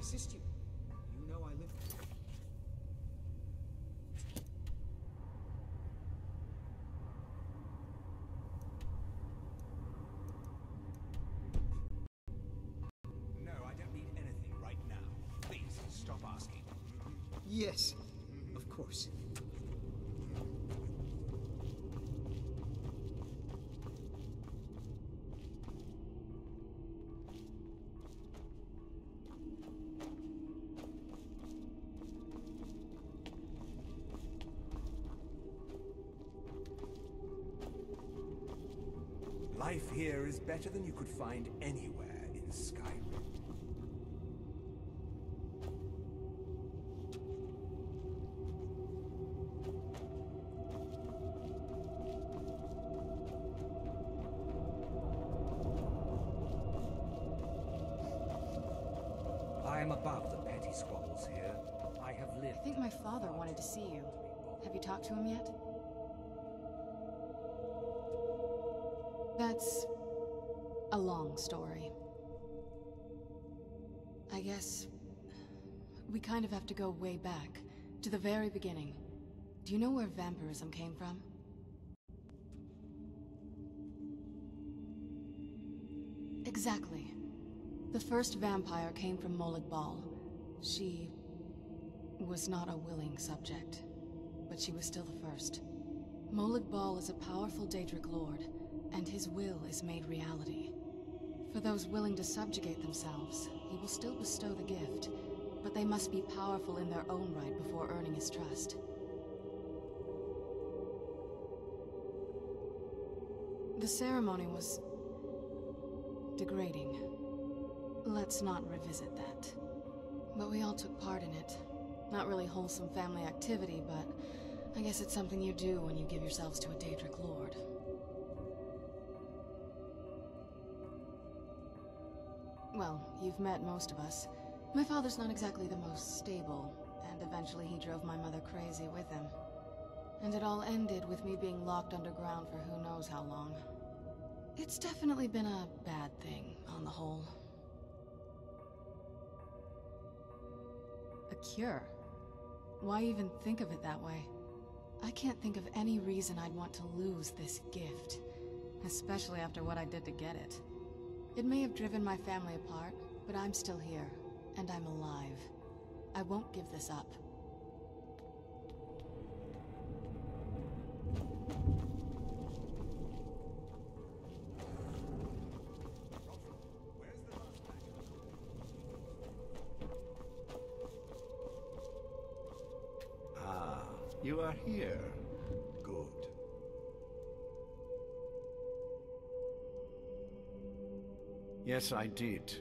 assist you? You know I live... No, I don't need anything right now. Please, stop asking. Yes, of course. Life here is better than you could find anywhere in Skyrim. I am above the petty squabbles here. I have lived... I think my father wanted to see you. Have you talked to him yet? That's a long story. I guess we kind of have to go way back, to the very beginning. Do you know where vampirism came from? Exactly. The first vampire came from Molag Bal. She was not a willing subject, but she was still the first. Molag Bal is a powerful Daedric lord, and his will is made reality. For those willing to subjugate themselves, he will still bestow the gift, but they must be powerful in their own right before earning his trust. The ceremony was... degrading. Let's not revisit that. But we all took part in it. Not really wholesome family activity, but I guess it's something you do when you give yourselves to a Daedric lord. Well, you've met most of us. My father's not exactly the most stable, and eventually he drove my mother crazy with him. And it all ended with me being locked underground for who knows how long. It's definitely been a bad thing, on the whole. A cure? Why even think of it that way? I can't think of any reason I'd want to lose this gift, especially after what I did to get it. It may have driven my family apart, but I'm still here, and I'm alive. I won't give this up. Ah, you are here. Good. Yes, I did.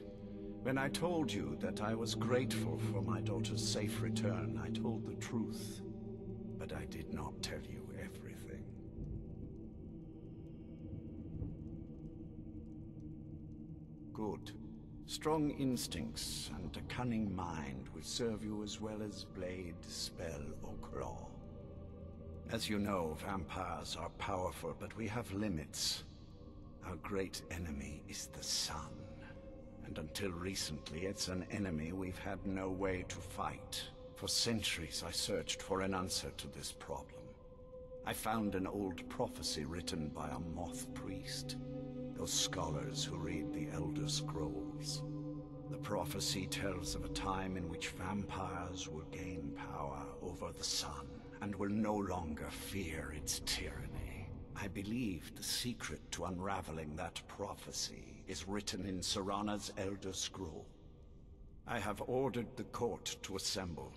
When I told you that I was grateful for my daughter's safe return, I told the truth. But I did not tell you everything. Good. Strong instincts and a cunning mind will serve you as well as blade, spell, or claw. As you know, vampires are powerful, but we have limits. Our great enemy is the sun. And until recently, it's an enemy we've had no way to fight. For centuries, I searched for an answer to this problem. I found an old prophecy written by a moth priest. Those scholars who read the Elder Scrolls. The prophecy tells of a time in which vampires will gain power over the sun and will no longer fear its tyranny. I believe the secret to unraveling that prophecy is written in Serana's Elder Scroll. I have ordered the court to assemble.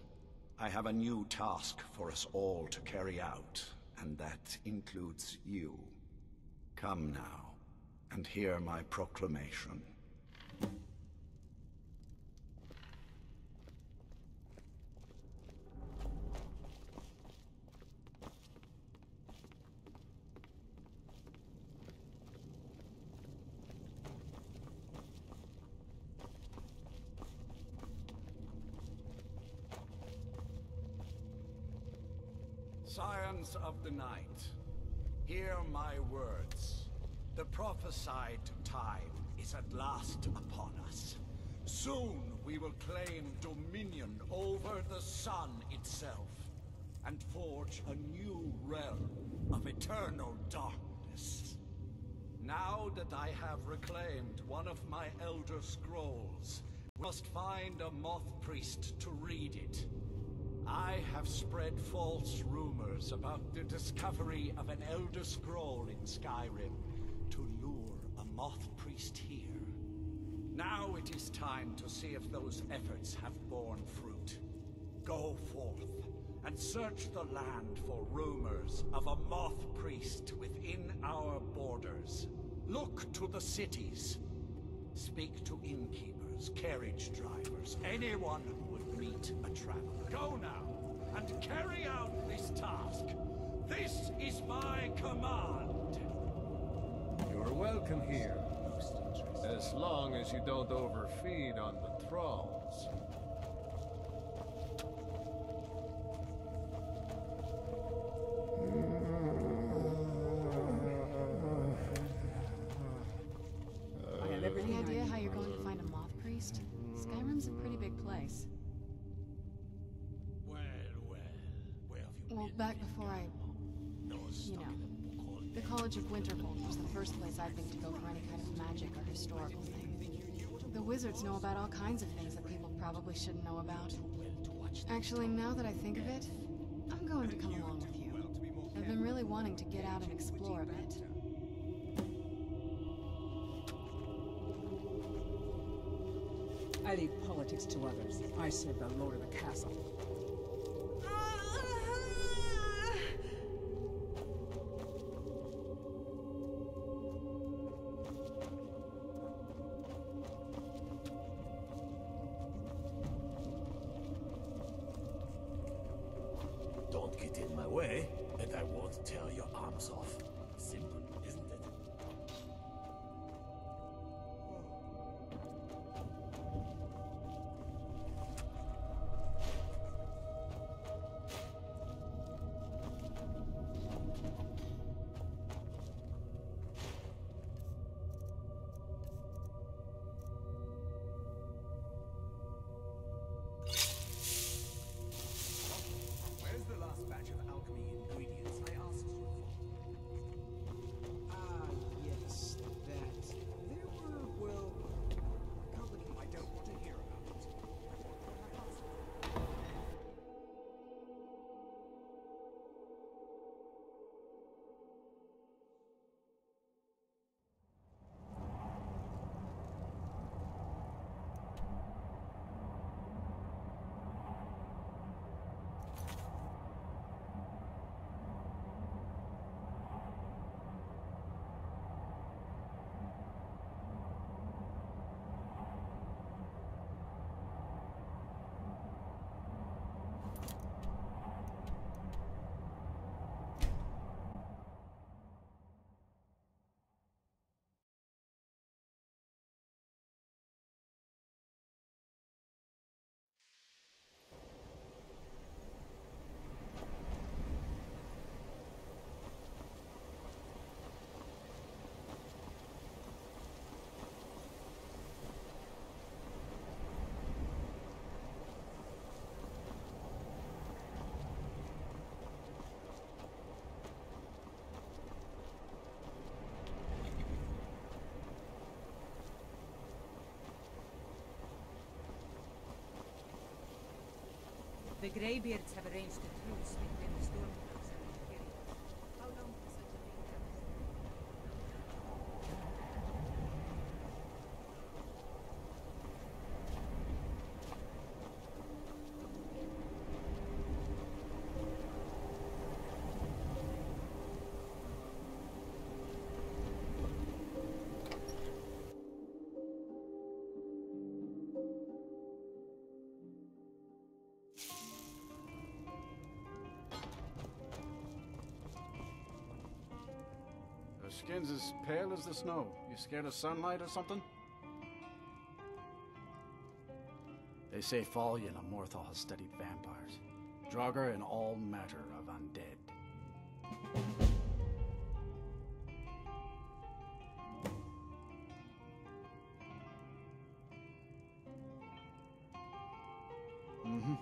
I have a new task for us all to carry out, and that includes you. Come now, and hear my proclamation. Scions of the night, hear my words. The prophesied time is at last upon us. Soon we will claim dominion over the sun itself, and forge a new realm of eternal darkness. Now that I have reclaimed one of my Elder Scrolls, we must find a Moth Priest to read it. I have spread false rumors about the discovery of an Elder Scroll in Skyrim to lure a Moth Priest here. Now it is time to see if those efforts have borne fruit. Go forth and search the land for rumors of a Moth Priest within our borders. Look to the cities. Speak to innkeepers, carriage drivers, anyone who would meet a traveler. Go now, and carry out this task. This is my command. You're welcome here, as long as you don't overfeed on the thralls. Any idea how you're going to find a Moth Priest? Skyrim's a pretty big place. Well, where have you Well, been? back before you know, the College of Winterhold was the first place I'd think to go for any kind of magic or historical thing. The wizards know about all kinds of things that people probably shouldn't know about. Actually, now that I think of it, I'm going to come along with you. I've been really wanting to get out and explore a bit. I leave politics to others. I serve the lord of the castle. Don't get in my way, and I won't tear your arms off. Simple, isn't it? Where's the last batch of alchemy ingredients I asked you for? Ah, yes, that. There were, well, complicated. I don't want to hear about it. The Greybeards have arranged a truce between the Stormcloaks and the Imperials. How long does such a thing last? Her skin's as pale as the snow. You scared of sunlight or something? They say Fallion of Morthal has studied vampires. Draugr and all matter of undead. Ooh,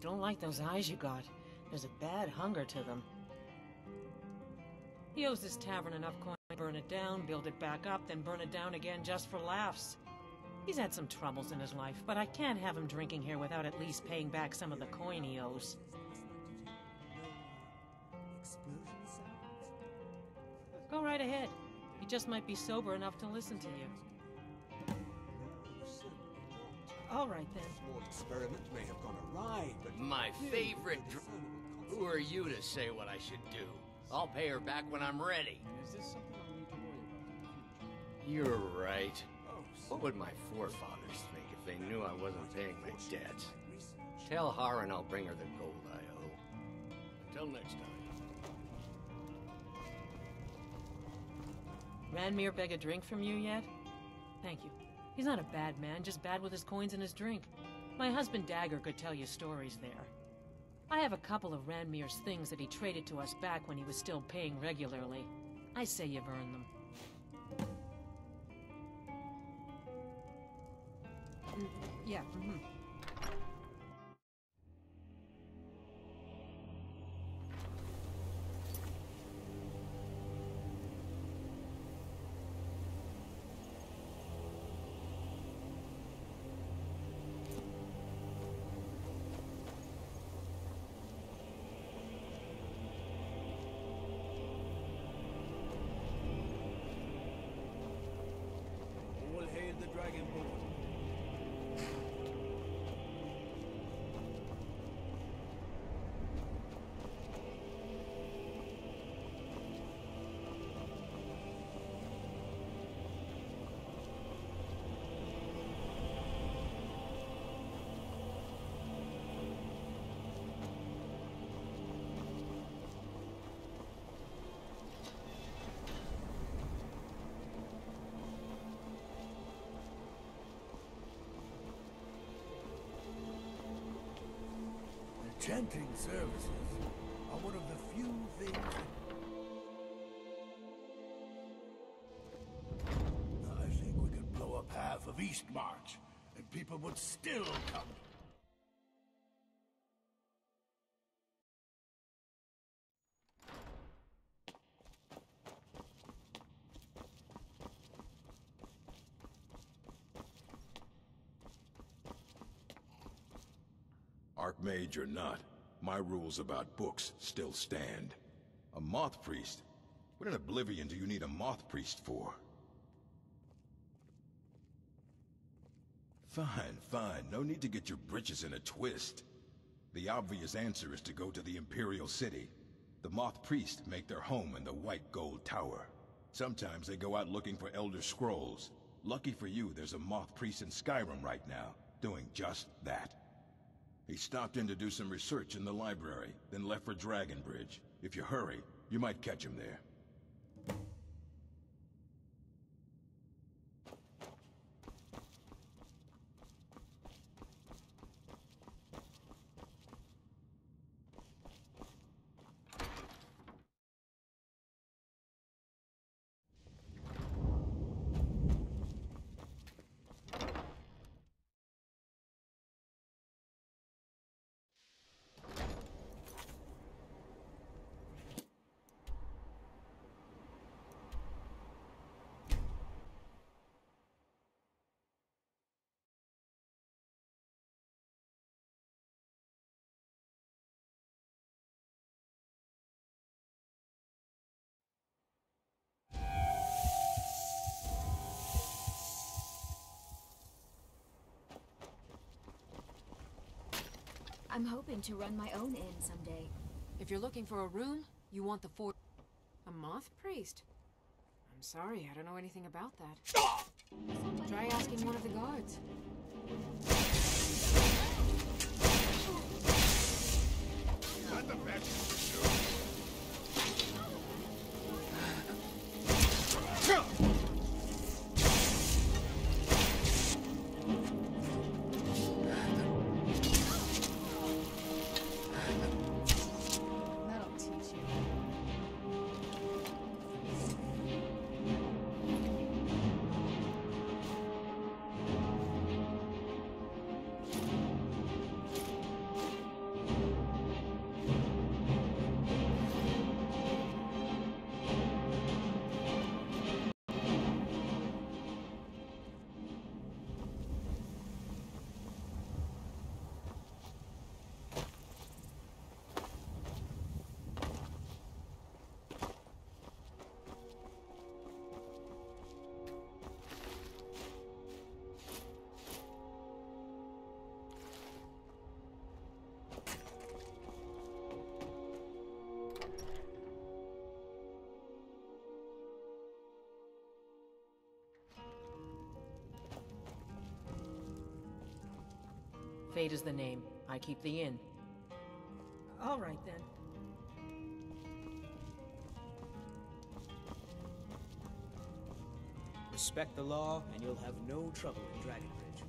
don't like those eyes you got. There's a bad hunger to them. He owes this tavern enough coin to burn it down, build it back up, then burn it down again just for laughs. He's had some troubles in his life, but I can't have him drinking here without at least paying back some of the coin he owes. Explosion sounds? Go right ahead. He just might be sober enough to listen to you. No, certainly not. All right, then. Small experiment may have gone awry, but My favorite Who are you to say what I should do? I'll pay her back when I'm ready. Is this something I need to worry about in the future? You're right. What would my forefathers think if they knew I wasn't paying my debts? Tell Harren I'll bring her the gold I owe. Until next time. Ranmir beg a drink from you yet? Thank you. He's not a bad man, just bad with his coins and his drink. My husband Dagger could tell you stories there. I have a couple of Ranmir's things that he traded to us back when he was still paying regularly. I say you've earned them. Yeah, all hail the Dragonborn. Chanting services are one of the few things that... I think we could blow up half of Eastmarch, and people would still come. Archmage or not, my rules about books still stand. A moth priest? What in Oblivion do you need a moth priest for? Fine, fine. No need to get your britches in a twist. The obvious answer is to go to the Imperial City. The moth priests make their home in the White Gold Tower. Sometimes they go out looking for Elder Scrolls. Lucky for you, there's a moth priest in Skyrim right now, doing just that. He stopped in to do some research in the library, then left for Dragonbridge. If you hurry, you might catch him there. I'm hoping to run my own inn someday. If you're looking for a room, you want the fort. A moth priest? I'm sorry, I don't know anything about that. Try asking one of the guards. Not the best. That'll teach you. Fate is the name. I keep the inn. All right, then. Respect the law, and you'll have no trouble in Dragonbridge.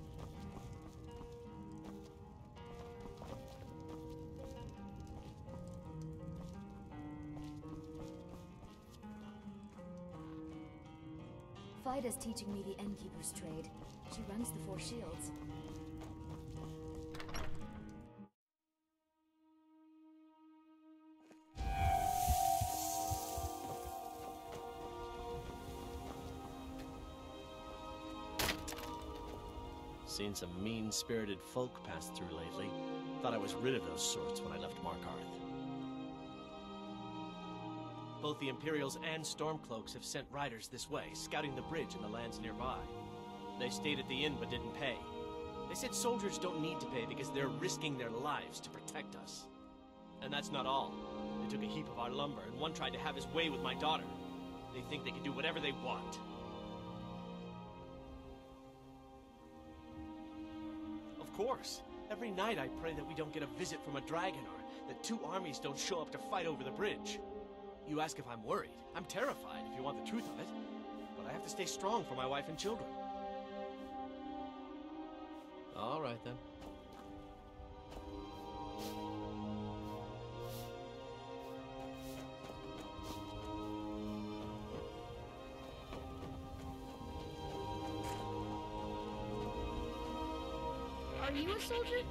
Fida's teaching me the innkeeper's trade. She runs the Four Shields. Seen some mean-spirited folk pass through lately. Thought I was rid of those sorts when I left Markarth. Both the Imperials and Stormcloaks have sent riders this way, scouting the bridge and the lands nearby. They stayed at the inn but didn't pay. They said soldiers don't need to pay because they're risking their lives to protect us. And that's not all. They took a heap of our lumber, and one tried to have his way with my daughter. They think they can do whatever they want. Of course. Every night I pray that we don't get a visit from a dragon, or that two armies don't show up to fight over the bridge. You ask if I'm worried. I'm terrified, if you want the truth of it. But I have to stay strong for my wife and children. All right, then. Are you a soldier?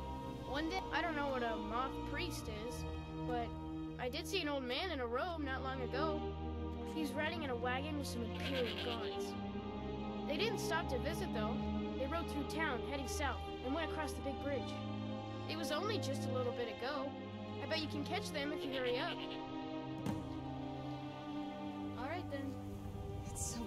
One day, I don't know what a moth priest is, but I did see an old man in a robe not long ago. He was riding in a wagon with some Imperial guards. They didn't stop to visit, though. They rode through town, heading south, and went across the big bridge. It was only just a little bit ago. I bet you can catch them if you hurry up. All right, then. It's so